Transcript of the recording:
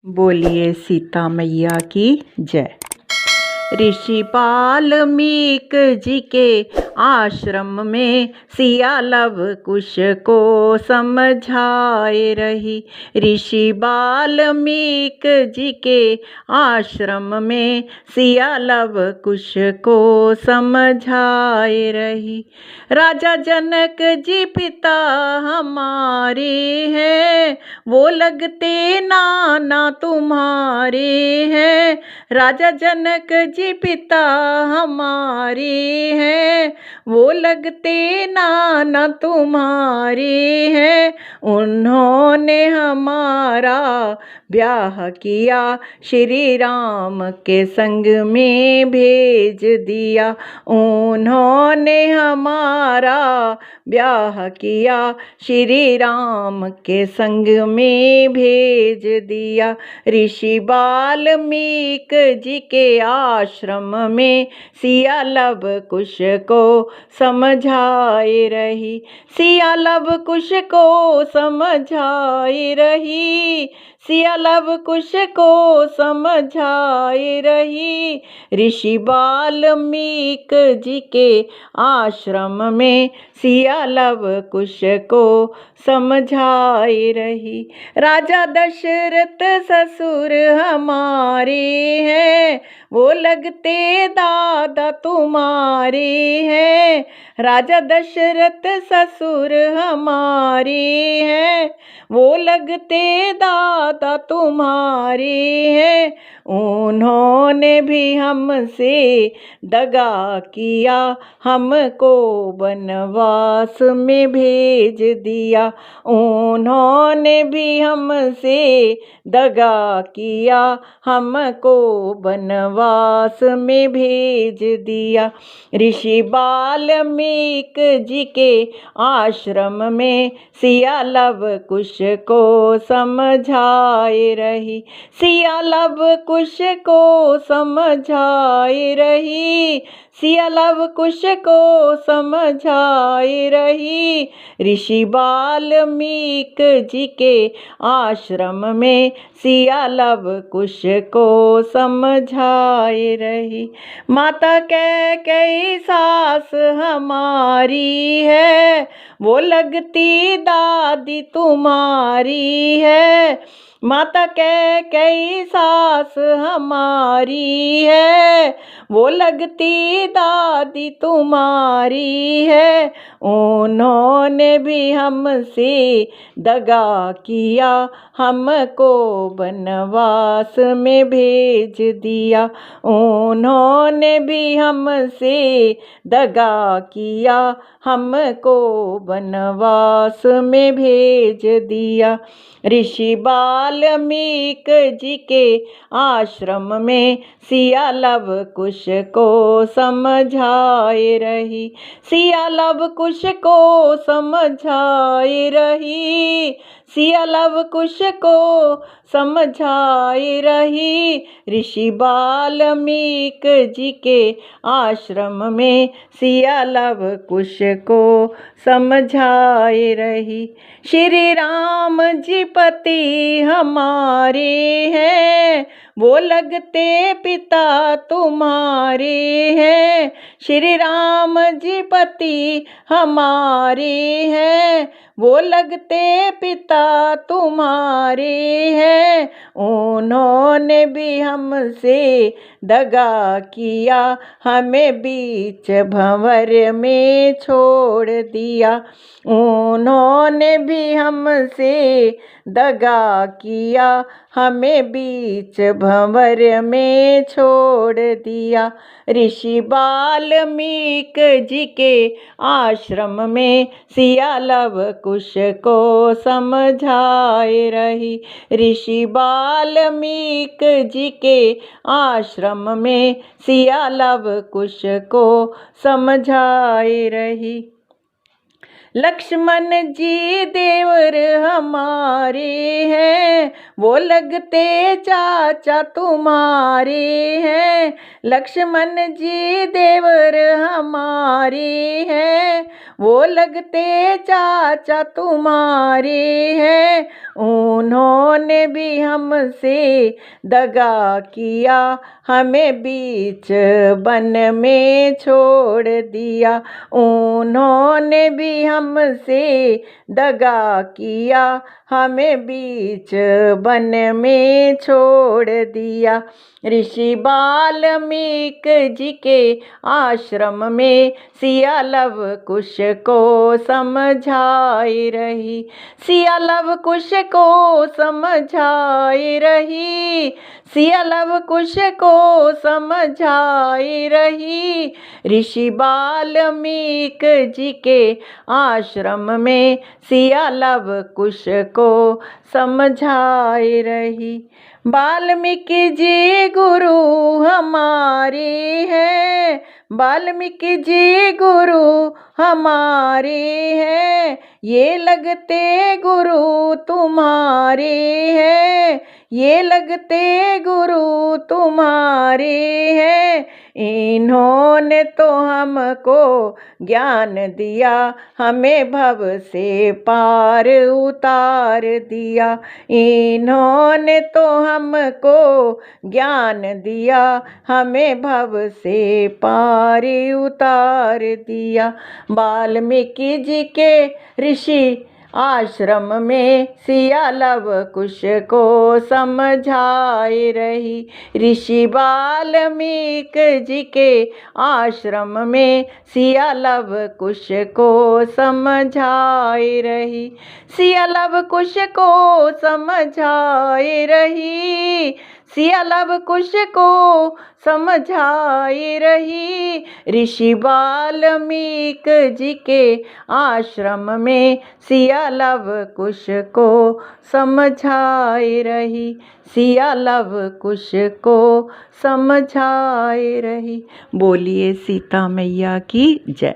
बोलिए सीता मैया की जय। ऋषि वाल्मीक जी के आश्रम में सिया लव कुश को समझाए रही। ऋषि वाल्मीक जी के आश्रम में सिया लव कुश को समझाए रही। राजा जनक जी पिता हमारे हैं, वो लगते नाना तुम्हारे हैं। राजा जनक जी पिता हमारे हैं, वो लगते नाना तुम्हारे हैं। उन्होंने हमारा ब्याह किया, श्री राम के संग में भेज दिया। उन्होंने हमारा ब्याह किया, श्री राम के संग में भेज दिया। ऋषि वाल्मीक जी के आश्रम में सिया लव कुश को समझाए रही। सिया लव कुश को समझाए रही। सिया लव कुश को समझाए रही। ऋषि वाल्मीक जी के आश्रम में सिया लव कुश को समझाए रही। राजा दशरथ ससुर हमारे हैं, वो लगते दादा तुम्हारे हैं। राजा दशरथ ससुर हमारे हैं, वो लगते दादा तुम्हारे हैं। उन्होंने भी हमसे दगा किया, हमको वनवास में भेज दिया। उन्होंने भी हमसे दगा किया, हमको वनवास में भेज दिया। ऋषि वाल्मीक जी के आश्रम में सिया लव कुश को समझाए रही। सिया लव कुश को समझाए रही। सिया लव कुश को समझाए रही। ऋषि वाल्मीक जी के आश्रम में सिया लव कुश को समझाए रही। माता कैकेयी सास हमारी है, वो लगती दादी तुम्हारी है। माता कैकेयी सास हमारी है, वो लगती दादी तुम्हारी है। उन्होंने भी हमसे दगा किया, हमको वनवास में भेज दिया। उन्होंने भी हमसे दगा किया, हमको वनवास में भेज दिया। ऋषि वाल्मीक जी के आश्रम में सिया लव कुश को समझाए रही। सिया लव कुश को समझाए रही। सिया लव कुश को समझाए रही। ऋषि वाल्मीक जी के आश्रम में सिया लव कुश को समझाए रही। श्री राम जी पति हमारे हैं, वो लगते पिता तुम्हारे हैं। श्री राम जी पति हमारे हैं, वो लगते पिता तुम्हारे हैं। उन्होंने भी हमसे दगा किया, हमें बीच भंवर में छोड़ दिया। उन्होंने भी हमसे दगा किया, हमें बीच भंवर में छोड़ दिया। ऋषि वाल्मीक जी के आश्रम में सिया लव कुश को समझाए रही। ऋषि वाल्मीक जी के आश्रम में सिया लव कुश को समझाए रही। लक्ष्मण जी देवर हमारे हैं, वो लगते चाचा तुम्हारे हैं। लक्ष्मण जी देवर हमारे हैं, वो लगते चाचा तुम्हारे हैं। उन्होंने भी हमसे दगा किया, हमें बीच वन में छोड़ दिया। उन्होंने भी हमसे दगा किया, हमें बीच वन में छोड़ दिया। ऋषि वाल्मीकि जी के आश्रम में सिया लव कुश को समझाई रही। सिया लव कुश को समझाई रही। सिया लव कुश को समझाई रही। ऋषि वाल्मीकि जी के आश्रम में सिया लव कुश को समझाई रही। वाल्मीकि जी गुरु हमारे हैं, वाल्मीकि जी गुरु हमारे हैं। ये लगते गुरु तुम्हारे हैं, ये लगते गुरु तुम्हारे हैं। इन्होंने तो हमको ज्ञान दिया, हमें भव से पार उतार दिया। इन्होंने तो हमको ज्ञान दिया, हमें भव से पार उतार दिया। वाल्मीकि जी के ऋषि आश्रम में सिया लव कुश को समझाई रही। ऋषि वाल्मीकि जी के आश्रम में सिया लव कुश को समझाई रही। सिया लव कुश को समझाई रही। सिया लव कुश को समझाई रही। ऋषि वाल्मीकि जी के आश्रम में सिया लव कुश को समझाई रही। सिया लव कुश को समझाई रही। बोलिए सीता मैया की जय।